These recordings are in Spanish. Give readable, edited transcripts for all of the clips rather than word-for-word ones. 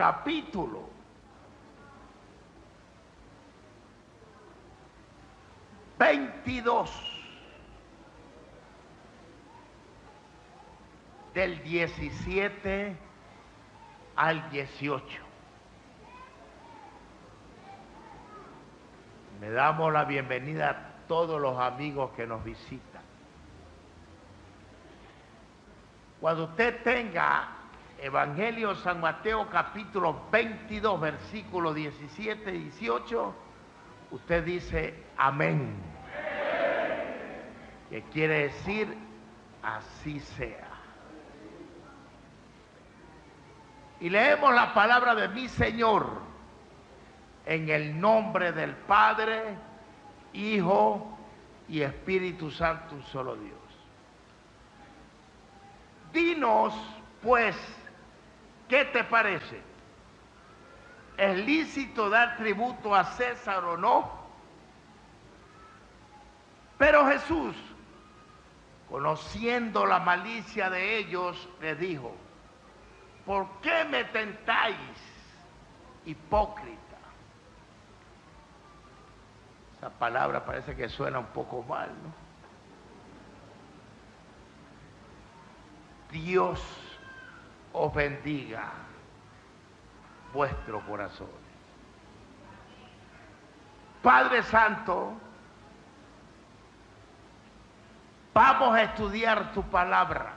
capítulo 22 del 17 al 18. Le damos la bienvenida a todos los amigos que nos visitan. Cuando usted tenga Evangelio San Mateo capítulo 22, versículos 17 y 18, usted dice amén. Que quiere decir así sea. Y leemos la palabra de mi Señor en el nombre del Padre, Hijo y Espíritu Santo, un solo Dios. Dinos, pues, ¿qué te parece? ¿Es lícito dar tributo a César o no? Pero Jesús, conociendo la malicia de ellos, les dijo: ¿por qué me tentáis, hipócrita? Esa palabra parece que suena un poco mal, ¿no? Dios os bendiga vuestro corazón. Padre Santo, vamos a estudiar tu palabra.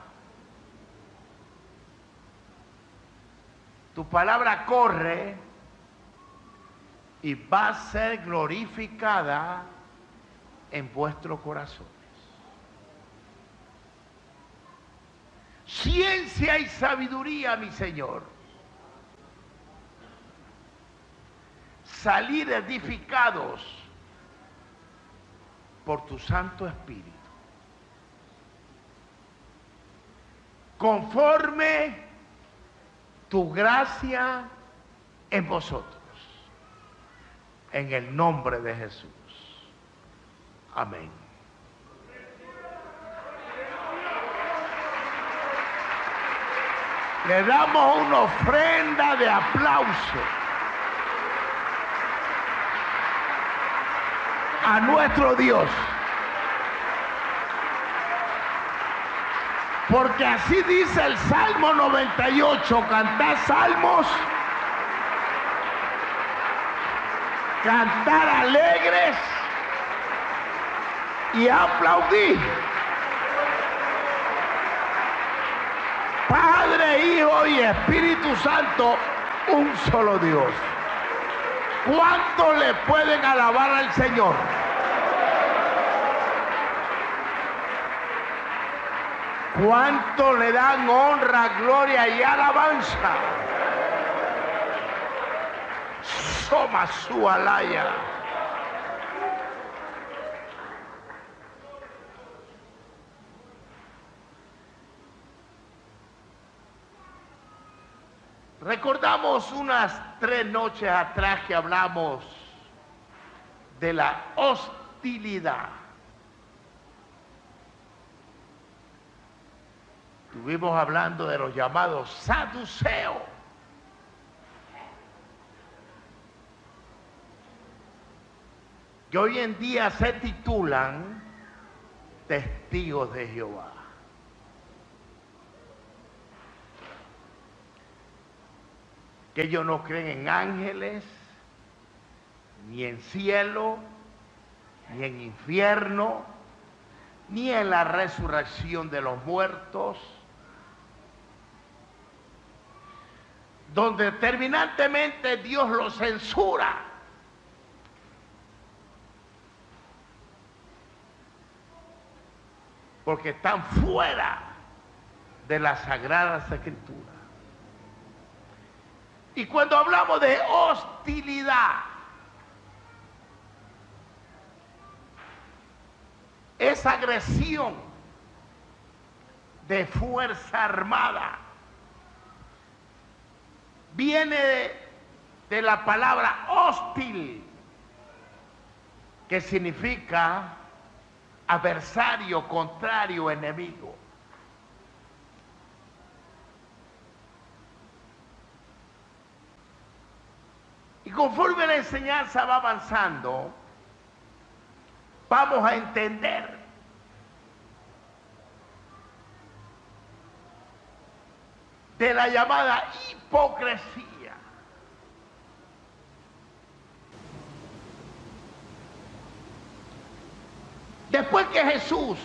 Tu palabra corre y va a ser glorificada en vuestros corazones. Ciencia y sabiduría, mi Señor. Salir edificados por tu Santo Espíritu. Conforme tu gracia en vosotros. En el nombre de Jesús. Amén. Le damos una ofrenda de aplauso a nuestro Dios. Porque así dice el Salmo 98, cantad salmos, cantar alegres y aplaudir. Padre, Hijo y Espíritu Santo, un solo Dios. ¿Cuánto le pueden alabar al Señor? ¿Cuánto le dan honra, gloria y alabanza? Soma su alaya. Recordamos unas 3 noches atrás que hablamos de la hostilidad. Estuvimos hablando de los llamados saduceos. Que hoy en día se titulan testigos de Jehová. Que ellos no creen en ángeles, ni en cielo, ni en infierno, ni en la resurrección de los muertos, donde terminantemente Dios los censura. Porque están fuera de las Sagradas Escrituras. Y cuando hablamos de hostilidad, esa agresión de fuerza armada viene de la palabra hostil, que significa adversario, contrario, enemigo. Y conforme la enseñanza va avanzando, vamos a entender de la llamada hipocresía. Después que Jesús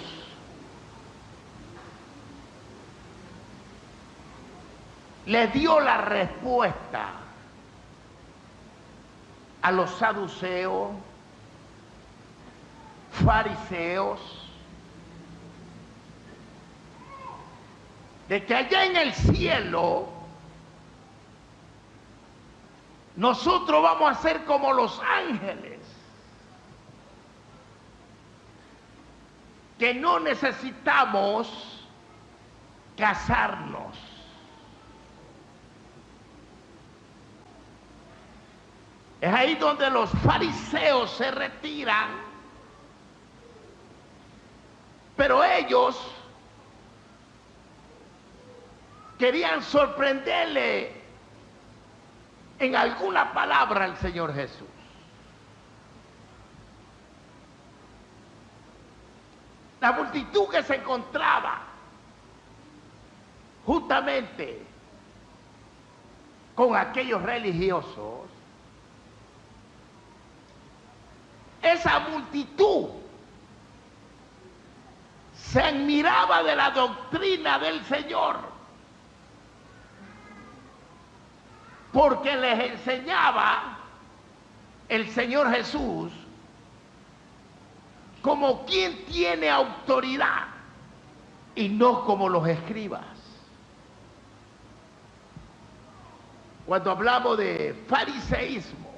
le dio la respuesta a los saduceos, fariseos, de que allá en el cielo nosotros vamos a ser como los ángeles, que no necesitamos casarnos. Es ahí donde los fariseos se retiran, pero ellos querían sorprenderle en alguna palabra al Señor Jesús. La multitud que se encontraba justamente con aquellos religiosos, esa multitud se admiraba de la doctrina del Señor, porque les enseñaba el Señor Jesús como quien tiene autoridad y no como los escribas. Cuando hablamos de fariseísmo,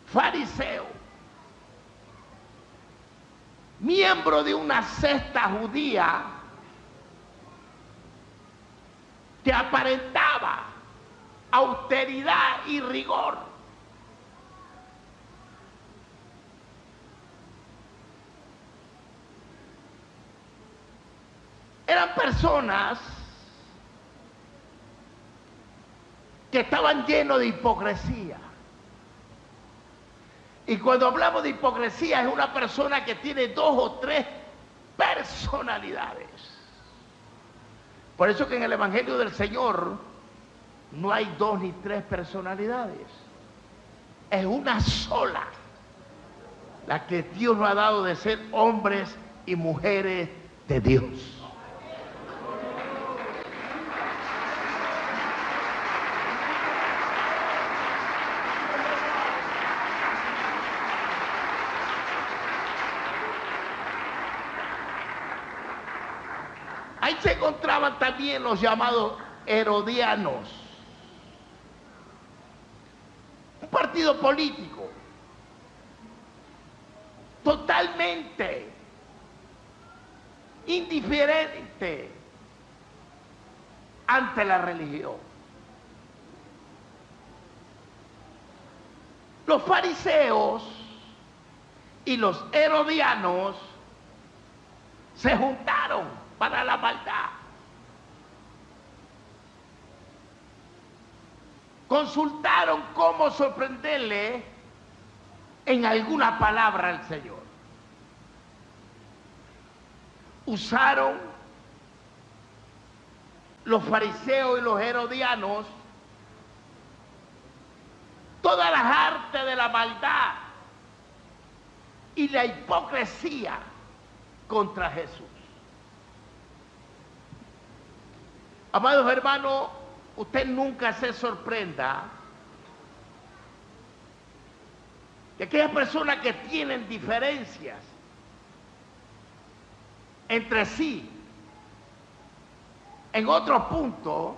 fariseo, miembro de una secta judía que aparentaba austeridad y rigor. Eran personas que estaban llenos de hipocresía. Y cuando hablamos de hipocresía, es una persona que tiene 2 o 3 personalidades. Por eso que en el Evangelio del Señor no hay 2 ni 3 personalidades. Es una sola, la que Dios nos ha dado de ser hombres y mujeres de Dios. Ahí se encontraban también los llamados herodianos, un partido político totalmente indiferente ante la religión. Los fariseos y los herodianos se juntaron para la maldad. Consultaron cómo sorprenderle en alguna palabra al Señor. Usaron los fariseos y los herodianos todas las artes de la maldad y la hipocresía contra Jesús. Amados hermanos, usted nunca se sorprenda que aquellas personas que tienen diferencias entre sí en otros puntos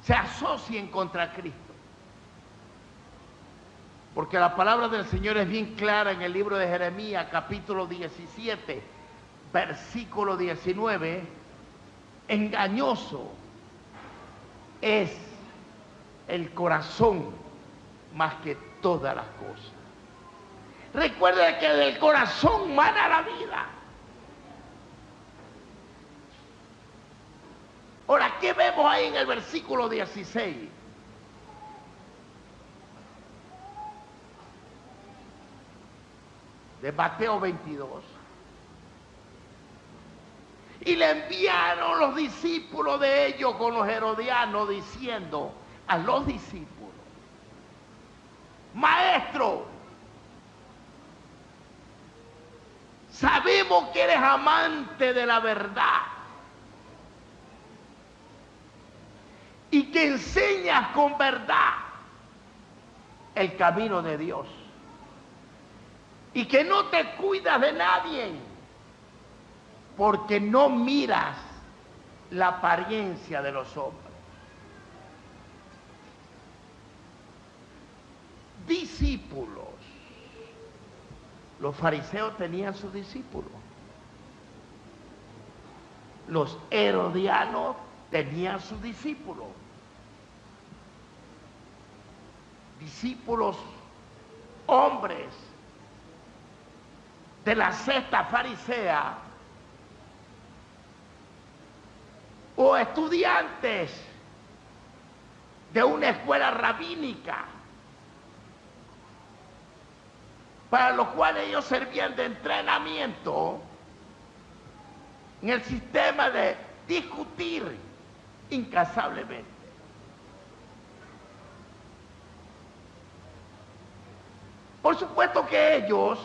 se asocien contra Cristo. Porque la palabra del Señor es bien clara en el libro de Jeremías, capítulo 17, versículo 19. Engañoso es el corazón más que todas las cosas. Recuerde que del corazón mana la vida. Ahora, ¿qué vemos ahí en el versículo 16? De Mateo 22. Y le enviaron los discípulos de ellos con los herodianos diciendo a los discípulos: Maestro, sabemos que eres amante de la verdad y que enseñas con verdad el camino de Dios y que no te cuidas de nadie porque no miras la apariencia de los hombres. Discípulos. Los fariseos tenían sus discípulos. Los herodianos tenían sus discípulos. Discípulos hombres de la secta farisea o estudiantes de una escuela rabínica para los cuales ellos servían de entrenamiento en el sistema de discutir incansablemente. Por supuesto que ellos,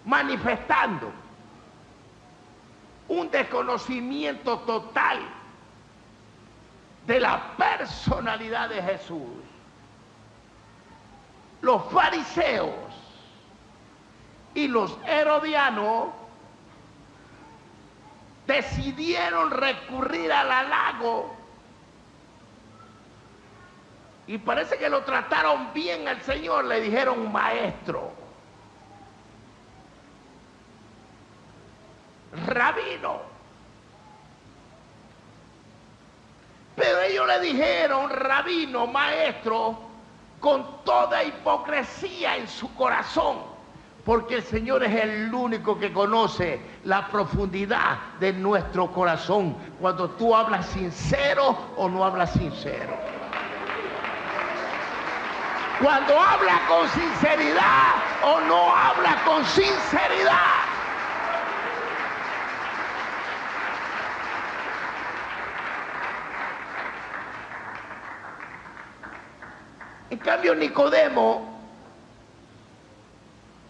manifestando un desconocimiento total de la personalidad de Jesús, los fariseos y los herodianos decidieron recurrir al halago y parece que lo trataron bien al Señor. Le dijeron: maestro, rabino. Pero ellos le dijeron rabino, maestro, con toda hipocresía en su corazón, porque el Señor es el único que conoce la profundidad de nuestro corazón, cuando tú hablas sincero o no hablas sincero. Cuando hablas con sinceridad o no hablas con sinceridad. En cambio, Nicodemo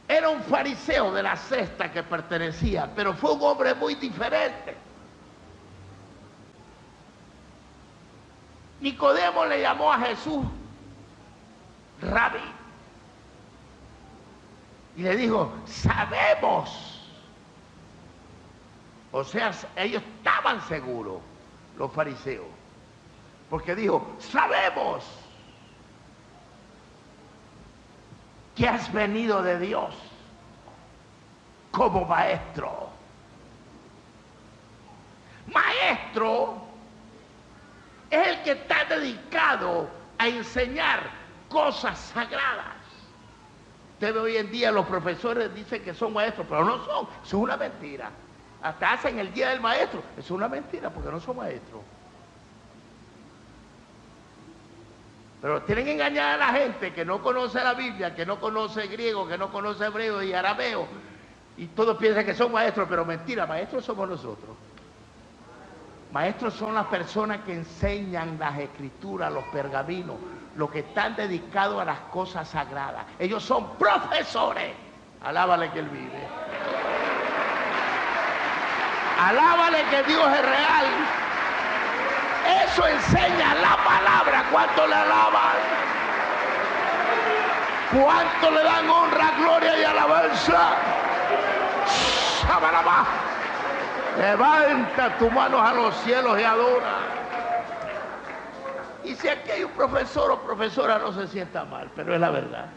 era un fariseo de la secta que pertenecía, pero fue un hombre muy diferente. Nicodemo le llamó a Jesús Rabí y le dijo: sabemos. O sea, ellos estaban seguros, los fariseos, porque dijo: sabemos que has venido de Dios como maestro. Maestro es el que está dedicado a enseñar cosas sagradas. Ustedes hoy en día, los profesores dicen que son maestros, pero no son. Eso es una mentira. Hasta hacen el día del maestro. Eso es una mentira, porque no son maestros. Pero tienen que engañar a la gente que no conoce la Biblia, que no conoce griego, que no conoce hebreo y arameo. Y todos piensan que son maestros, pero mentira, maestros somos nosotros. Maestros son las personas que enseñan las escrituras, los pergaminos, los que están dedicados a las cosas sagradas. Ellos son profesores. Alábale que Él vive. Alábale que Dios es real. Eso enseña la palabra. ¿Cuánto le alaban? ¿Cuánto le dan honra, gloria y alabanza? ¡Shabalaba! Levanta tus manos a los cielos y adora. Y si aquí hay un profesor o profesora, no se sienta mal, pero es la verdad.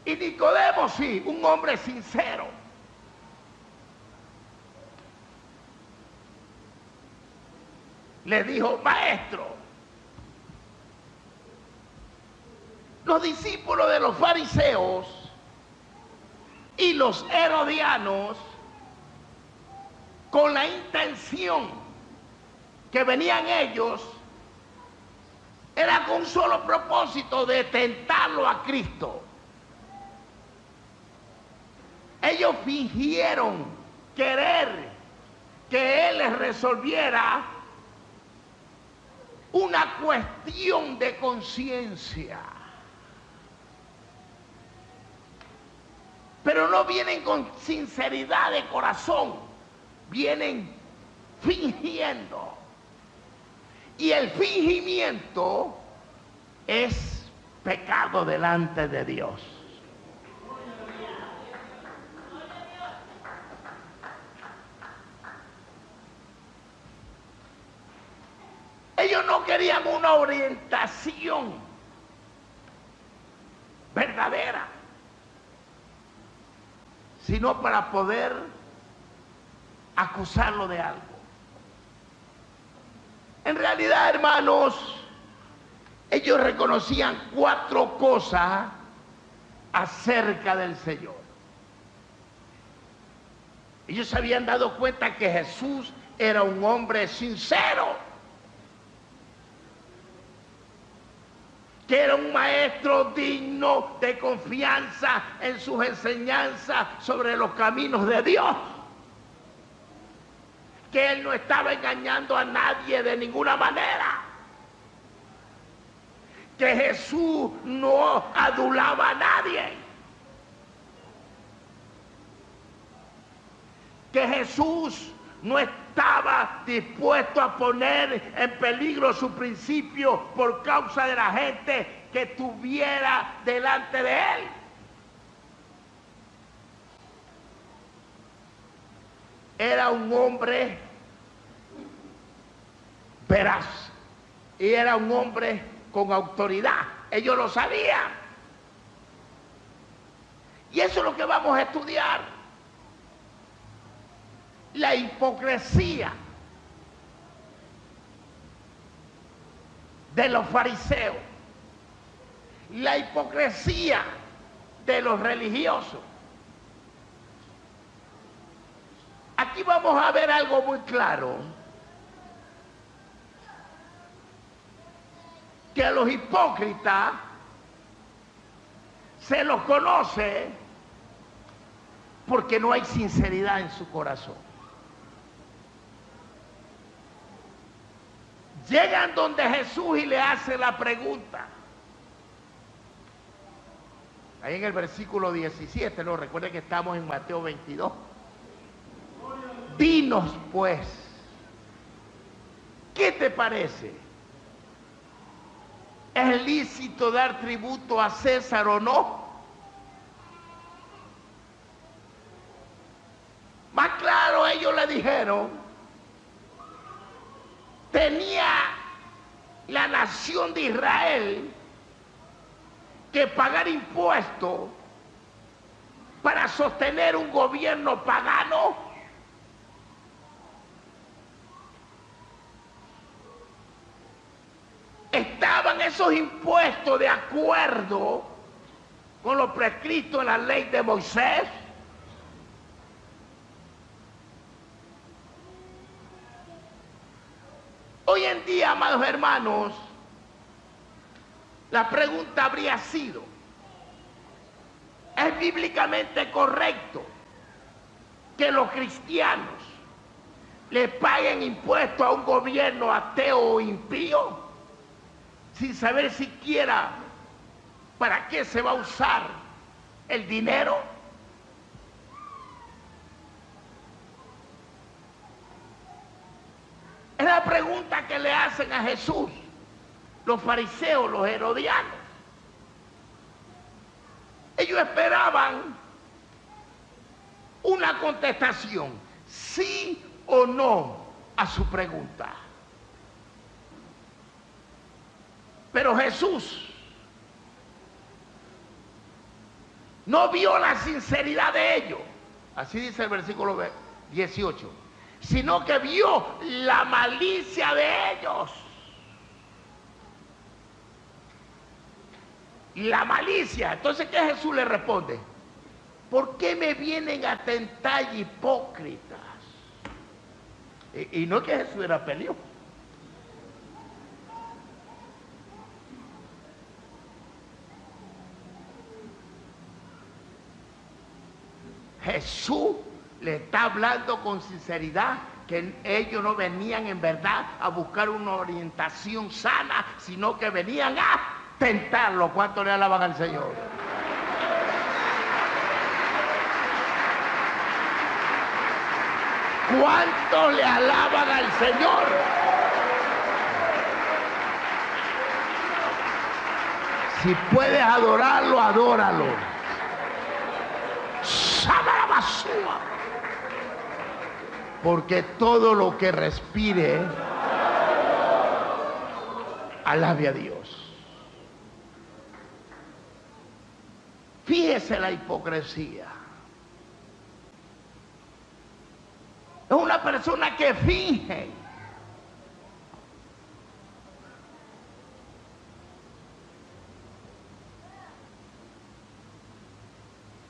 Y Nicodemo, sí, un hombre sincero. Le dijo: maestro, los discípulos de los fariseos Y los herodianos, con la intención que venían ellos, era con un solo propósito de tentarlo a Cristo. Ellos fingieron querer que Él les resolviera una cuestión de conciencia. Pero no vienen con sinceridad de corazón, vienen fingiendo. Y el fingimiento es pecado delante de Dios. Ellos no querían una orientación verdadera, sino para poder acusarlo de algo. En realidad, hermanos, ellos reconocían 4 cosas acerca del Señor. Ellos se habían dado cuenta que Jesús era un hombre sincero, que era un maestro digno de confianza en sus enseñanzas sobre los caminos de Dios, que Él no estaba engañando a nadie de ninguna manera, que Jesús no adulaba a nadie, que Jesús no estaba dispuesto a poner en peligro su principio por causa de la gente que tuviera delante de Él. Era un hombre veraz y era un hombre con autoridad. Ellos lo sabían. Y eso es lo que vamos a estudiar. La hipocresía de los fariseos, la hipocresía de los religiosos. Aquí vamos a ver algo muy claro, que a los hipócritas se los conoce porque no hay sinceridad en su corazón. Llegan donde Jesús y le hacen la pregunta. Ahí en el versículo 17, ¿no? Recuerden que estamos en Mateo 22. Dinos pues, ¿qué te parece? ¿Es lícito dar tributo a César o no? Más claro, ellos le dijeron, tenía la nación de Israel que pagar impuestos para sostener un gobierno pagano. ¿Estaban esos impuestos de acuerdo con lo prescrito en la ley de Moisés? Hoy en día, amados hermanos, la pregunta habría sido, ¿es bíblicamente correcto que los cristianos le paguen impuestos a un gobierno ateo o impío sin saber siquiera para qué se va a usar el dinero? Es la pregunta que le hacen a Jesús los fariseos, los herodianos. Ellos esperaban una contestación, sí o no, a su pregunta. Pero Jesús no vio la sinceridad de ellos, así dice el versículo 18, sino que vio la malicia de ellos. La malicia. Entonces, ¿qué Jesús le responde? ¿Por qué me vienen a tentar hipócritas? Y no es que Jesús era peleón. Jesús le está hablando con sinceridad que ellos no venían en verdad a buscar una orientación sana, sino que venían a tentarlo. ¿Cuánto le alaban al Señor? ¿Cuánto le alaban al Señor? Si puedes adorarlo, adóralo. Basura. Porque todo lo que respire alabe a Dios. Fíjese la hipocresía. Es una persona que finge.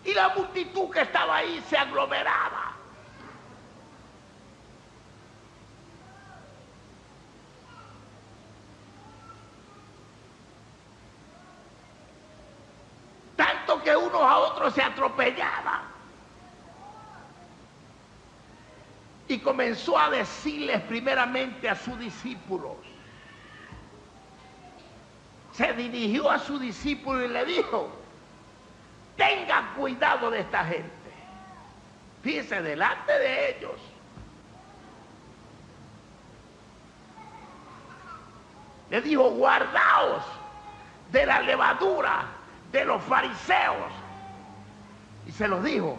Y la multitud que estaba ahí se aglomeraba. Tanto que unos a otros se atropellaban. Y comenzó a decirles primeramente a sus discípulos. Se dirigió a su discípulo y le dijo: tengan cuidado de esta gente. Fíjense, delante de ellos. Le dijo: guardaos de la levadura de los fariseos. Y se los dijo,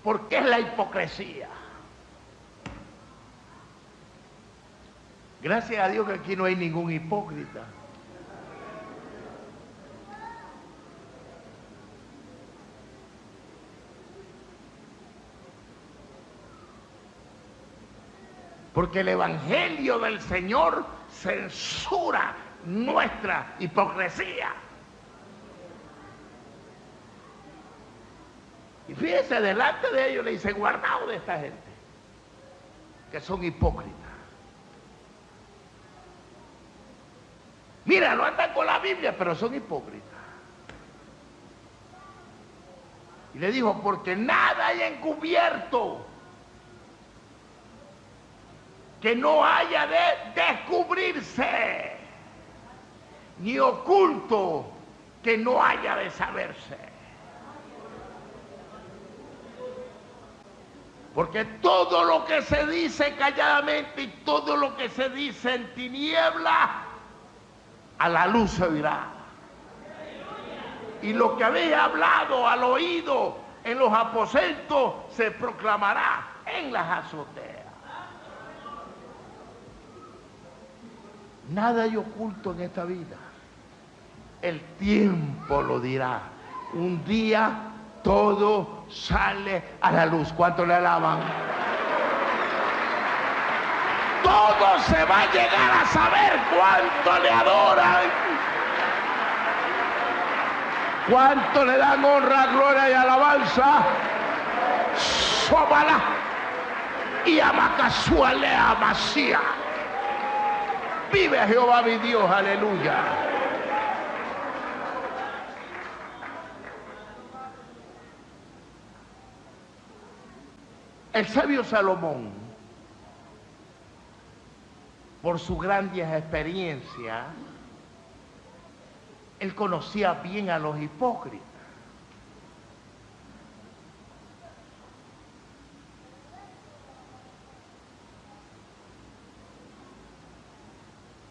porque es la hipocresía. Gracias a Dios que aquí no hay ningún hipócrita. Porque el Evangelio del Señor censura nuestra hipocresía. Y fíjense, delante de ellos le dice: guardaos de esta gente, que son hipócritas. Mira, no andan con la Biblia, pero son hipócritas. Y le dijo: porque nada hay encubierto que no haya de descubrirse, ni oculto que no haya de saberse. Porque todo lo que se dice calladamente y todo lo que se dice en tiniebla, a la luz se oirá. Y lo que habéis hablado al oído en los aposentos se proclamará en las azoteas. Nada hay oculto en esta vida. El tiempo lo dirá. Un día todo sale a la luz. ¿Cuánto le alaban? Todo se va a llegar a saber. ¿Cuánto le adoran? ¿Cuánto le dan honra, gloria y alabanza? Sóbala y amacasuale amasía. Vive Jehová mi Dios, aleluya. El sabio Salomón, por su grandes experiencias, él conocía bien a los hipócritas.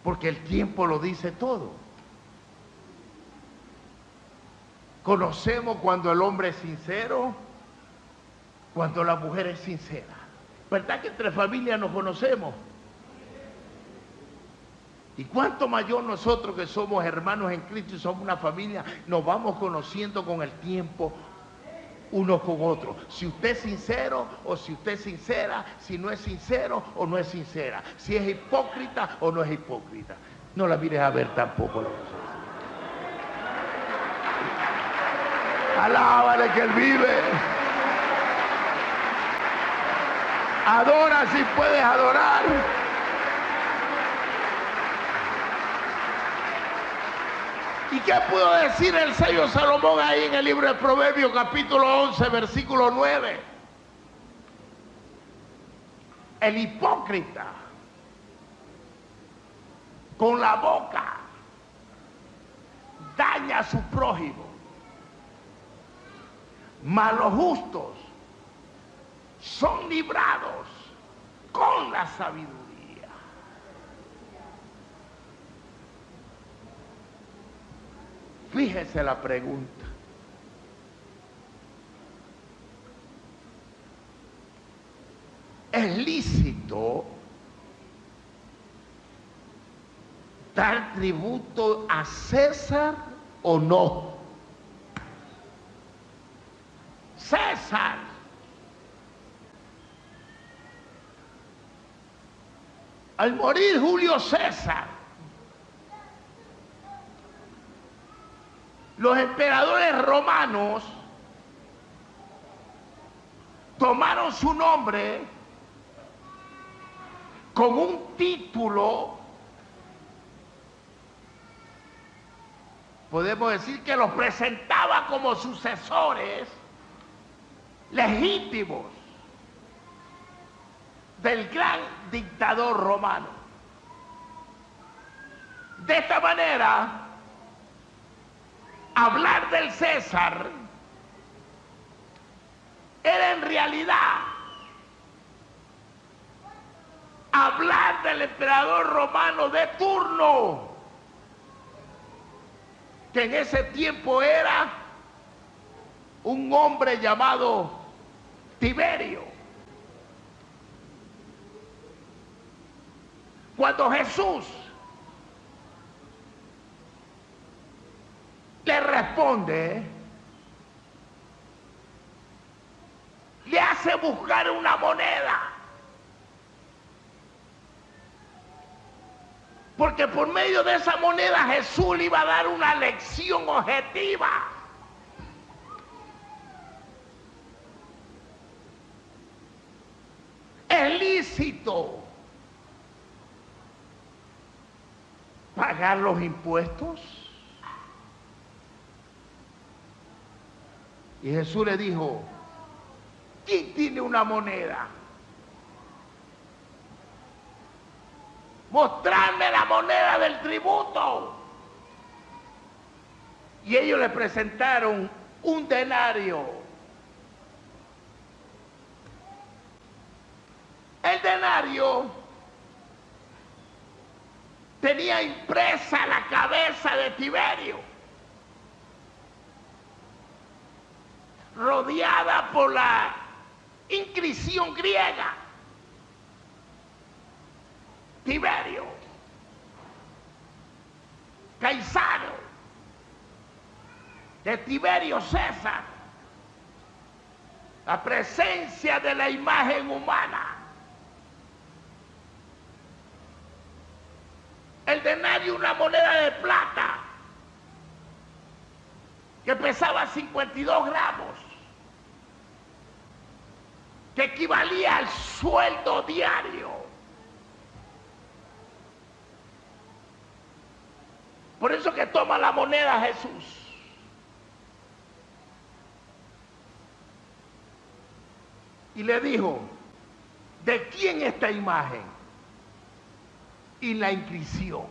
Porque el tiempo lo dice todo. Conocemos cuando el hombre es sincero, cuando la mujer es sincera. ¿Verdad que entre familias nos conocemos? Y cuánto mayor nosotros que somos hermanos en Cristo y somos una familia, nos vamos conociendo con el tiempo unos con otros. Si usted es sincero o si usted es sincera, si no es sincero o no es sincera, si es hipócrita o no es hipócrita. No la mires a ver tampoco. Alábale que Él vive. Adora si puedes adorar. ¿Y qué pudo decir el sabio Salomón ahí en el libro de Proverbios, capítulo 11, versículo 9? El hipócrita con la boca daña a su prójimo, mas los justos son librados con la sabiduría. Fíjese la pregunta. ¿Es lícito dar tributo a César o no? César. Al morir Julio César, los emperadores romanos tomaron su nombre con un título, podemos decir que los presentaba como sucesores legítimos del gran dictador romano. De esta manera, hablar del César era en realidad hablar del emperador romano de turno, que en ese tiempo era un hombre llamado Tiberio. Cuando Jesús le responde, le hace buscar una moneda, porque por medio de esa moneda Jesús le iba a dar una lección objetiva. ¿Es lícito pagar los impuestos? Y Jesús le dijo, ¿quién tiene una moneda? Mostrarme la moneda del tributo. Y ellos le presentaron un denario. El denario tenía impresa la cabeza de Tiberio, rodeada por la inscripción griega. Tiberio, Caesaro, de Tiberio César, la presencia de la imagen humana. El denario, una moneda de plata que pesaba 52 gramos, que equivalía al sueldo diario. Por eso que toma la moneda Jesús. Y le dijo, ¿de quién esta imagen? Y la inscripción.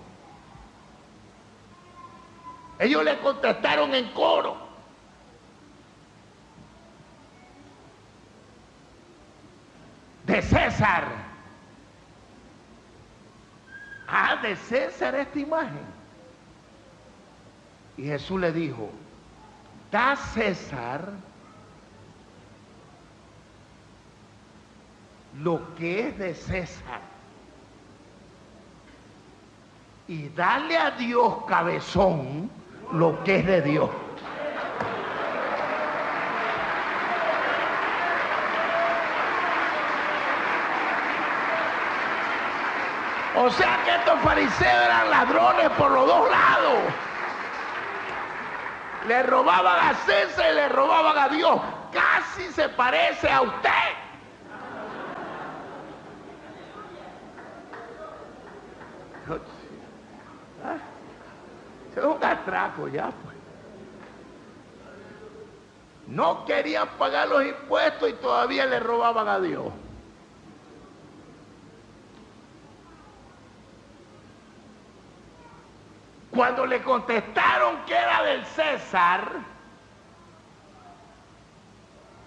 Ellos le contestaron en coro, de César. Ah, de César esta imagen. Y Jesús le dijo, da a César lo que es de César y dale a Dios, cabezón, lo que es de Dios. O sea que estos fariseos eran ladrones por los dos lados. Le robaban a César y le robaban a Dios. Casi se parece a usted. Es un atraco ya, pues. No querían pagar los impuestos y todavía le robaban a Dios. Cuando le contestaron que era del César,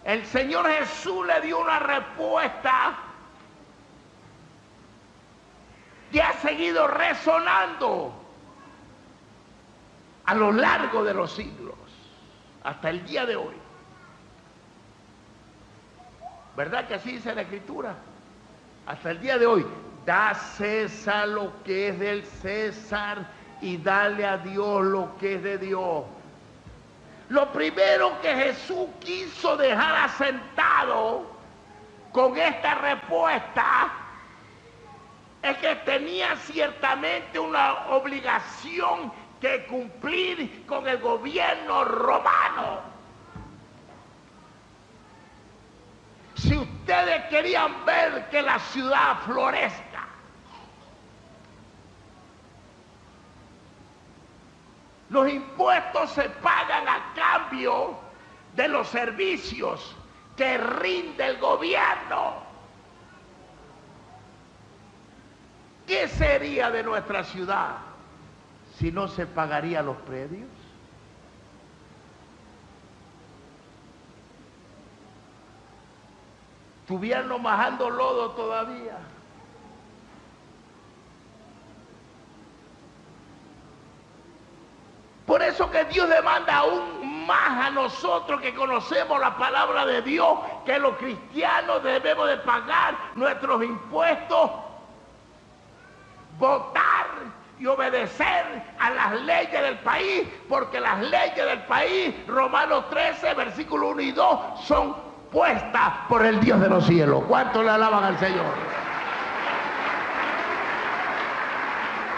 el Señor Jesús le dio una respuesta que ha seguido resonando a lo largo de los siglos, hasta el día de hoy. ¿Verdad que así dice la Escritura? Hasta el día de hoy. Da a César lo que es del César y dale a Dios lo que es de Dios. Lo primero que Jesús quiso dejar asentado con esta respuesta es que tenía ciertamente una obligación que cumplir con el gobierno romano. Si ustedes querían ver que la ciudad florezca, los impuestos se pagan a cambio de los servicios que rinde el gobierno. ¿Qué sería de nuestra ciudad si no se pagarían los predios? Estuvieran majando lodo todavía. Por eso que Dios demanda aún más a nosotros que conocemos la palabra de Dios, que los cristianos debemos de pagar nuestros impuestos, votar y obedecer a las leyes del país, porque las leyes del país, Romanos 13, versículos 1 y 2, son puestas por el Dios de los cielos. ¿Cuánto le alaban al Señor?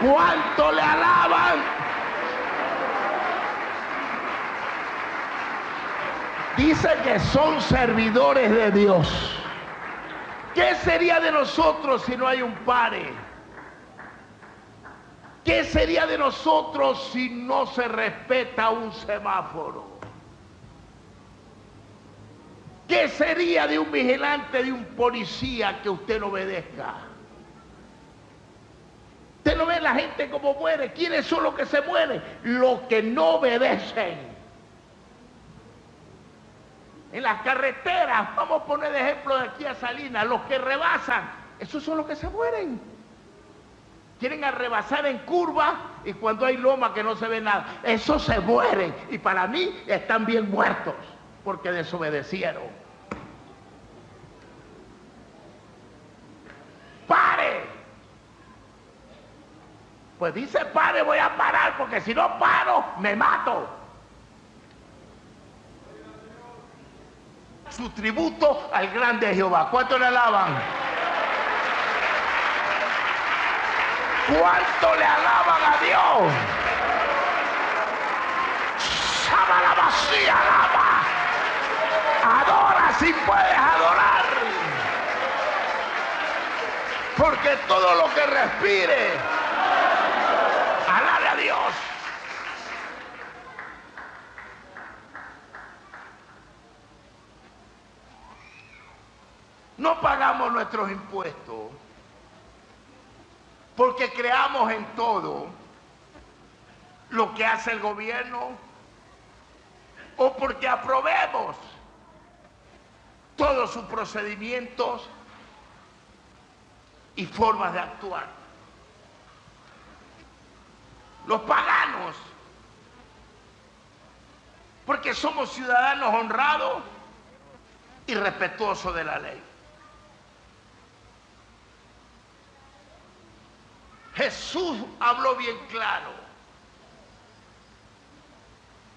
¿Cuánto le alaban? Dice que son servidores de Dios. ¿Qué sería de nosotros si no hay un pare? ¿Qué sería de nosotros si no se respeta un semáforo? ¿Qué sería de un vigilante, de un policía que usted no obedezca? Usted no ve la gente como muere. ¿Quiénes son los que se mueren? Los que no obedecen. En las carreteras, vamos a poner de ejemplo de aquí a Salinas, los que rebasan, esos son los que se mueren. Quieren a rebasar en curva y cuando hay loma que no se ve nada, esos se mueren. Y para mí están bien muertos porque desobedecieron. ¡Pare! Pues dice pare, voy a parar porque si no paro, me mato. Su tributo al grande Jehová. ¿Cuánto le alaban? ¿Cuánto le alaban a Dios? Sama la vacía, alaba. Adora si puedes adorar. Porque todo lo que respire, alabe a Dios. No pagamos nuestros impuestos porque creamos en todo lo que hace el gobierno o porque aprobemos todos sus procedimientos y formas de actuar. Los paganos, porque somos ciudadanos honrados y respetuosos de la ley. Jesús habló bien claro.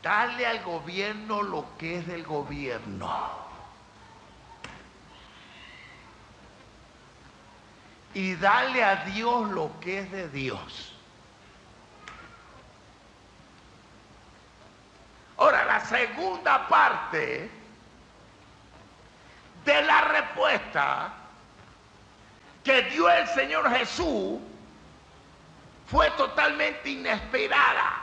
Dale al gobierno lo que es del gobierno. Y dale a Dios lo que es de Dios. Ahora, segunda parte de la respuesta que dio el Señor Jesús fue totalmente inesperada.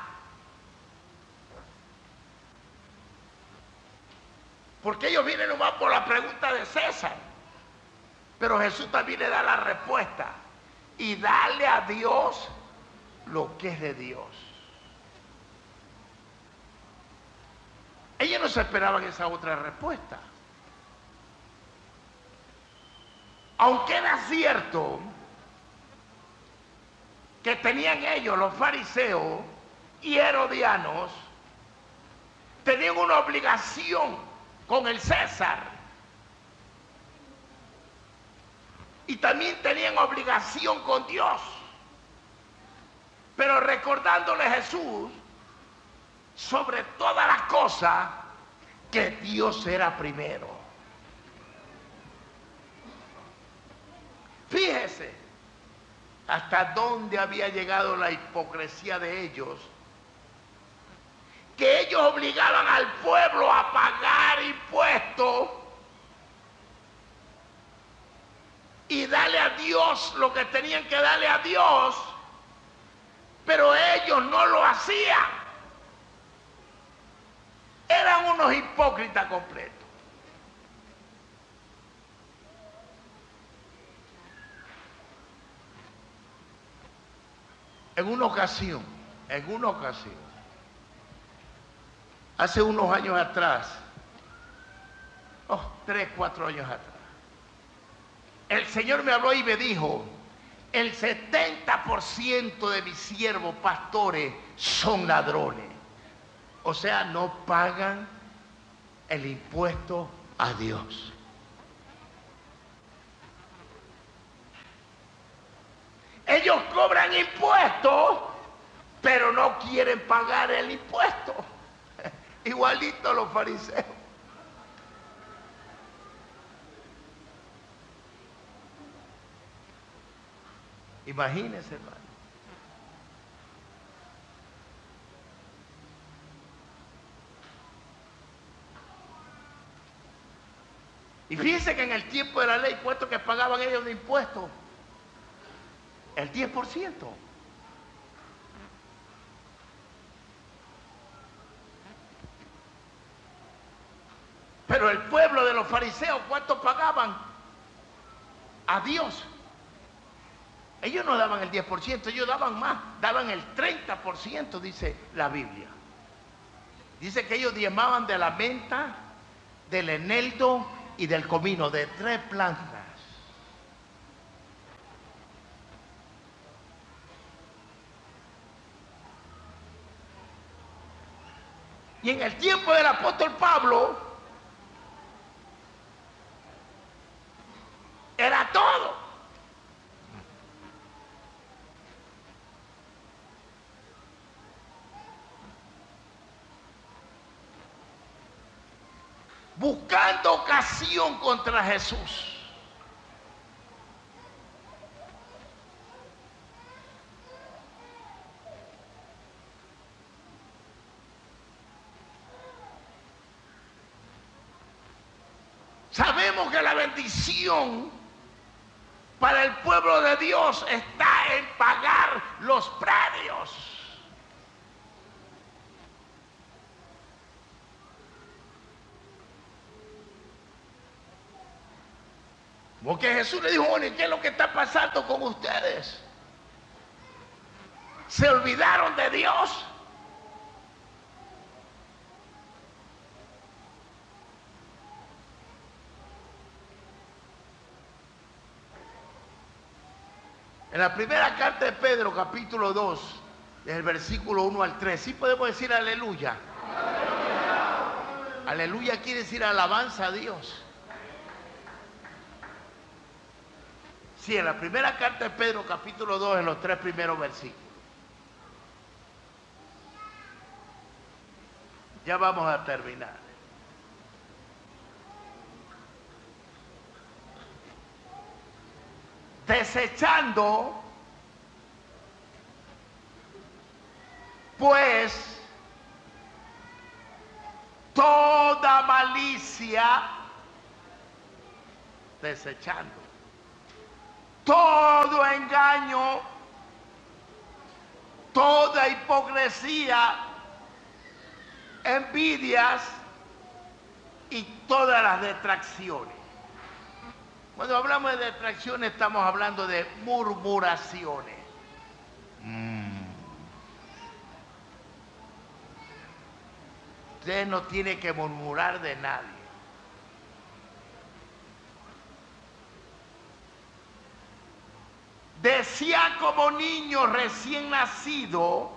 Porque ellos vienen nomás por la pregunta de César. Pero Jesús también le da la respuesta. Y dale a Dios lo que es de Dios. Ellos no se esperaban esa otra respuesta. Aunque era cierto que tenían ellos, los fariseos y herodianos, tenían una obligación con el César. Y también tenían obligación con Dios. Pero recordándole a Jesús, sobre todas las cosas, que Dios era primero. Fíjese hasta dónde había llegado la hipocresía de ellos, que ellos obligaban al pueblo a pagar impuestos y darle a Dios lo que tenían que darle a Dios, pero ellos no lo hacían. Eran unos hipócritas completos. En una ocasión, hace unos años atrás, 3, 4 años atrás, el Señor me habló y me dijo: el 70% de mis siervos pastores son ladrones. O sea, no pagan el impuesto a Dios. Ellos cobran impuestos, pero no quieren pagar el impuesto. Igualito los fariseos. Imagínense, hermano. Y fíjense que en el tiempo de la ley, ¿cuánto que pagaban ellos de impuestos? El 10%. Pero el pueblo de los fariseos, ¿cuánto pagaban a Dios? Ellos no daban el 10%, ellos daban más, daban el 30%, dice la Biblia. Dice que ellos diezmaban de la menta, del eneldo y del comino, de 3 plantas. Y en el tiempo del apóstol Pablo, era todo. Buscando ocasión contra Jesús. Sabemos que la bendición para el pueblo de Dios está en pagar los predios. Porque Jesús le dijo: bueno, ¿y qué es lo que está pasando con ustedes? ¿Se olvidaron de Dios? En la primera carta de Pedro, capítulo 2, desde el versículo 1 al 3, ¿sí podemos decir aleluya? Aleluya quiere decir alabanza a Dios. Sí, en la primera carta de Pedro, capítulo 2, en los 3 primeros versículos. Ya vamos a terminar. Desechando, pues, toda malicia, desechando todo engaño, toda hipocresía, envidias y todas las detracciones. Cuando hablamos de detracciones estamos hablando de murmuraciones. Usted no tiene que murmurar de nadie. Decía como niño recién nacido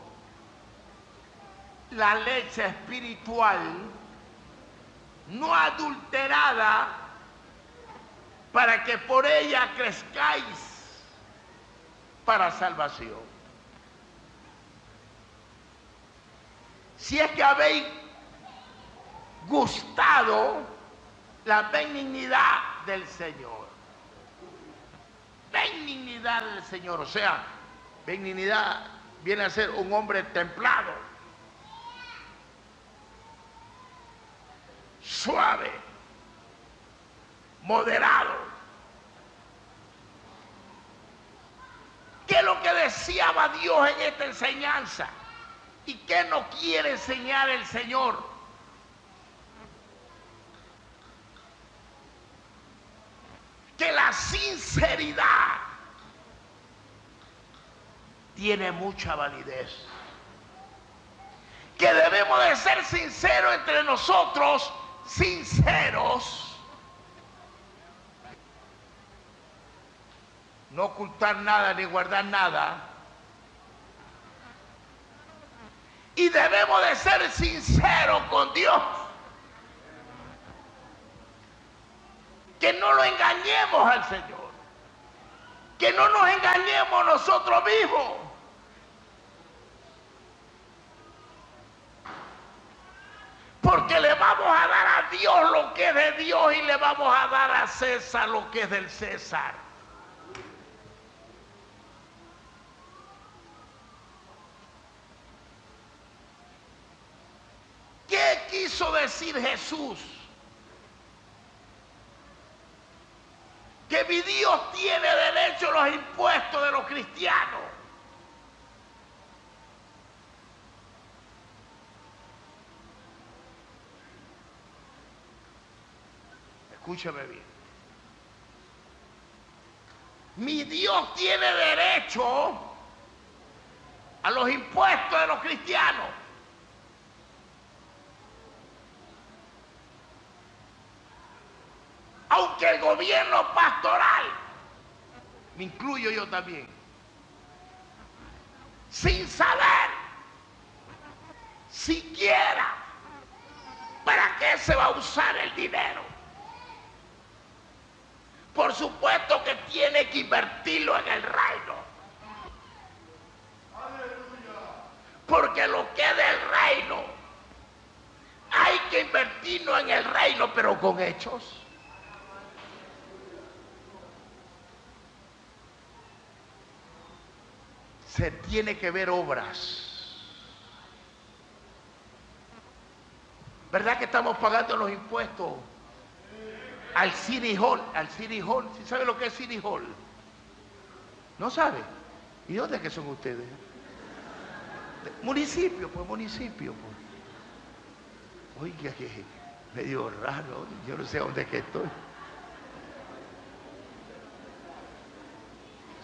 la leche espiritual no adulterada para que por ella crezcáis para salvación. Si es que habéis gustado la benignidad del Señor. Benignidad del Señor, o sea, benignidad viene a ser un hombre templado, suave, moderado. ¿Qué es lo que deseaba Dios en esta enseñanza? ¿Y qué nos quiere enseñar el Señor? Que la sinceridad tiene mucha validez. Que debemos de ser sinceros entre nosotros, sinceros. No ocultar nada ni guardar nada. Y debemos de ser sinceros con Dios. Que no lo engañemos al Señor. Que no nos engañemos nosotros mismos. Porque le vamos a dar a Dios lo que es de Dios y le vamos a dar a César lo que es del César. ¿Qué quiso decir Jesús? Que mi Dios tiene derecho a los impuestos de los cristianos. Escúchame bien. Mi Dios tiene derecho a los impuestos de los cristianos. Aunque el gobierno pastoral, me incluyo yo también, sin saber siquiera para qué se va a usar el dinero. Por supuesto que tiene que invertirlo en el reino. Porque lo que es del reino, hay que invertirlo en el reino, pero con hechos. Se tiene que ver obras. ¿Verdad que estamos pagando los impuestos al City Hall? Al City Hall. ¿Sí sabe lo que es City Hall? ¿No sabe? ¿Y dónde es que son ustedes? Municipio, pues municipio. Pues. Oiga, que medio raro. Yo no sé dónde es que estoy.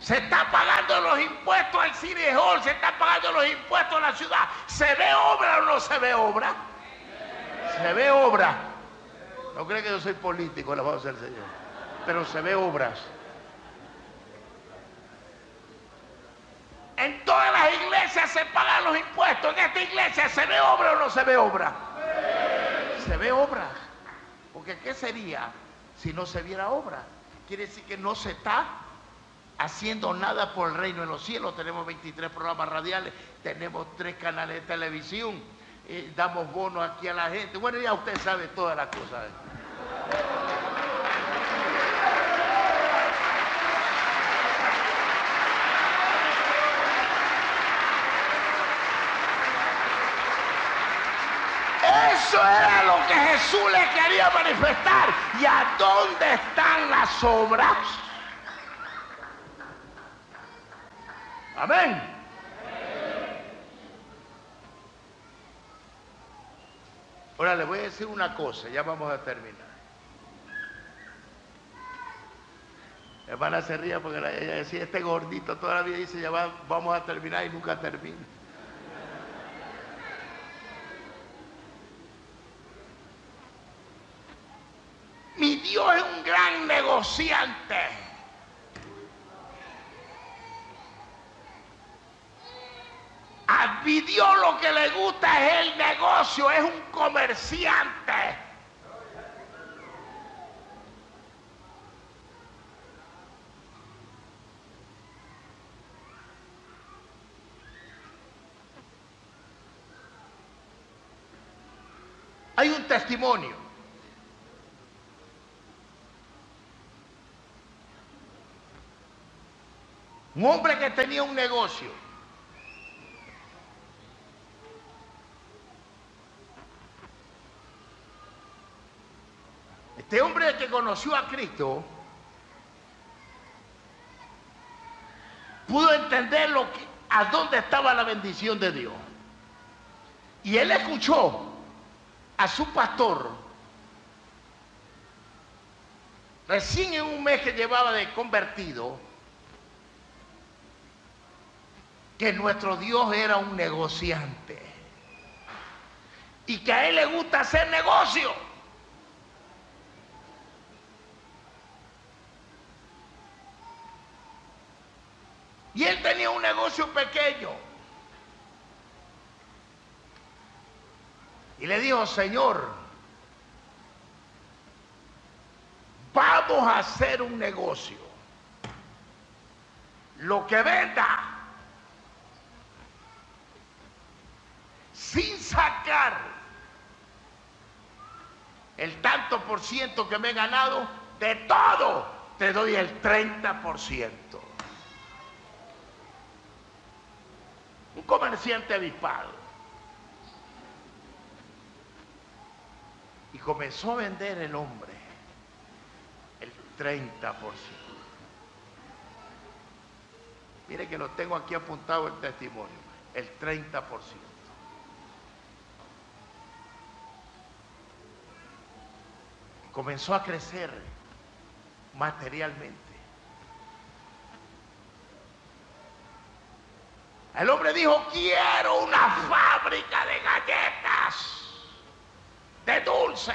Se está pagando los impuestos al City Hall, se está pagando los impuestos a la ciudad. ¿Se ve obra o no se ve obra? Se ve obra. No cree que yo soy político, la voz del Señor. Pero se ve obras. En todas las iglesias se pagan los impuestos. En esta iglesia ¿se ve obra o no se ve obra? Se ve obra. Porque ¿qué sería si no se viera obra? Quiere decir que no se está haciendo nada por el reino de los cielos. Tenemos 23 programas radiales, tenemos 3 canales de televisión, damos bonos aquí a la gente. Bueno, ya usted sabe todas las cosas. Eso era lo que Jesús le quería manifestar. ¿Y a dónde están las obras? Amén. Ahora le voy a decir una cosa, ya vamos a terminar. La hermana se ría porque ella decía, este gordito toda la vida dice, ya vamos a terminar y nunca termina. Mi Dios es un gran negociante. A mi Dios lo que le gusta es el negocio, es un comerciante. Hay un testimonio. Un hombre que tenía un negocio. Este hombre que conoció a Cristo pudo entender a dónde estaba la bendición de Dios. Y él escuchó a su pastor, recién en un mes que llevaba de convertido, que nuestro Dios era un negociante y que a él le gusta hacer negocio. Y él tenía un negocio pequeño. Y le dijo, Señor, vamos a hacer un negocio. Lo que venda, sin sacar el tanto por ciento que me he ganado, de todo te doy el 30%. Un comerciante avispado. Y comenzó a vender el hombre el 30%. Mire que lo tengo aquí apuntado el testimonio, el 30%. Comenzó a crecer materialmente. El hombre dijo, quiero una fábrica de galletas, de dulces.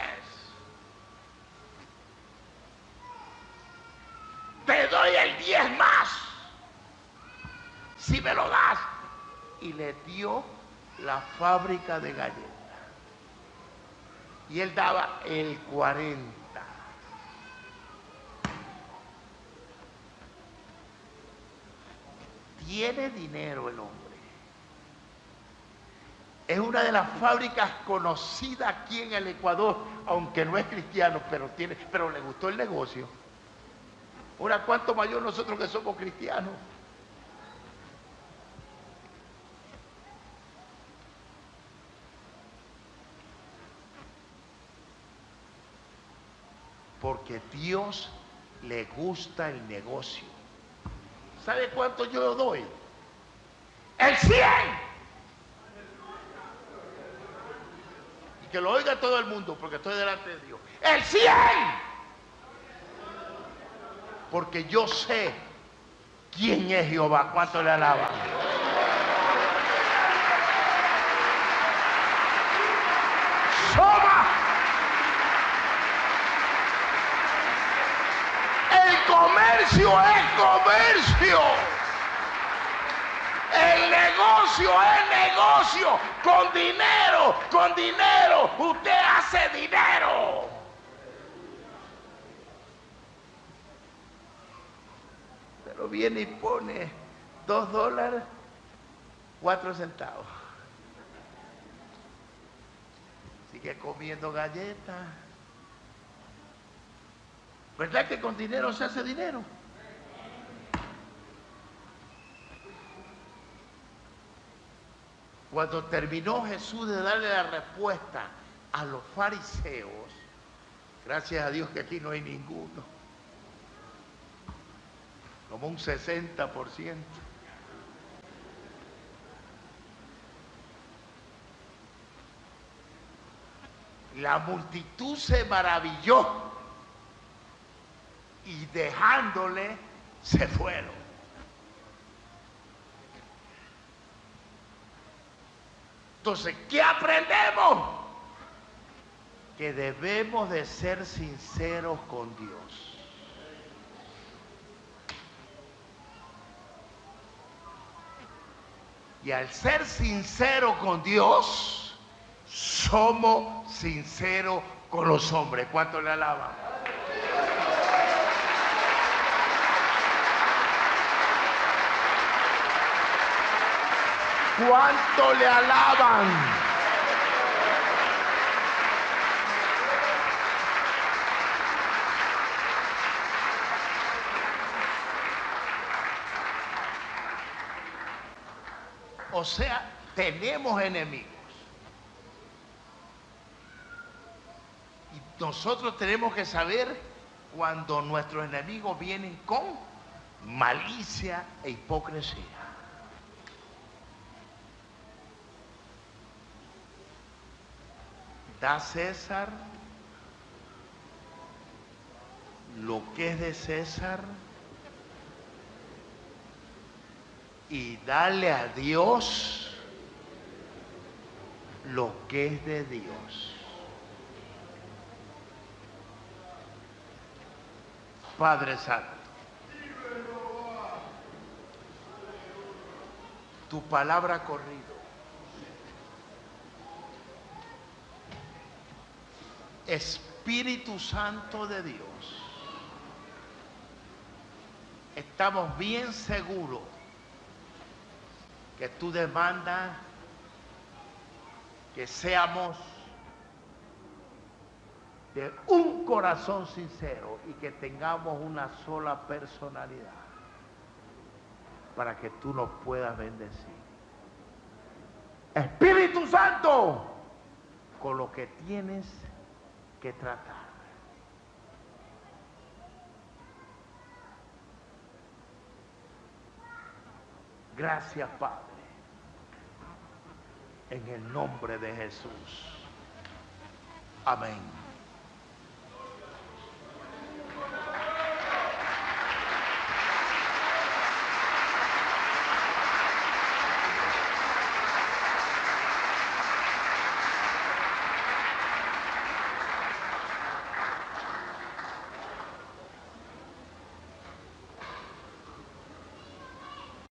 Te doy el 10 más, si me lo das. Y le dio la fábrica de galletas. Y él daba el 40%. Tiene dinero el hombre. Es una de las fábricas conocidas aquí en el Ecuador, aunque no es cristiano, pero le gustó el negocio. Ahora, ¿cuánto mayor nosotros que somos cristianos? Porque Dios le gusta el negocio. ¿Sabe cuánto yo doy? ¡El 100! Y que lo oiga todo el mundo, porque estoy delante de Dios. ¡El 100! Porque yo sé quién es Jehová. ¿Cuánto le alaba? ¡Soma! El comercio es comercio. El negocio es negocio. Con dinero, usted hace dinero. Pero viene y pone $2, 4 centavos. Sigue comiendo galletas. ¿Verdad que con dinero se hace dinero? Cuando terminó Jesús de darle la respuesta a los fariseos, gracias a Dios que aquí no hay ninguno, como un 60%. La multitud se maravilló y dejándole se fueron. Entonces, ¿qué aprendemos? Que debemos de ser sinceros con Dios. Y al ser sinceros con Dios, somos sinceros con los hombres. ¿Cuánto le alaban? ¿Cuánto le alaban? O sea, tenemos enemigos. Y nosotros tenemos que saber cuando nuestros enemigos vienen con malicia e hipocresía. Da a César lo que es de César y dale a Dios lo que es de Dios. Padre Santo, tu palabra ha corrido. Espíritu Santo de Dios, estamos bien seguros que tú demandas que seamos de un corazón sincero y que tengamos una sola personalidad para que tú nos puedas bendecir. Espíritu Santo, con lo que tienes que tratar. Gracias, Padre, en el nombre de Jesús. Amén.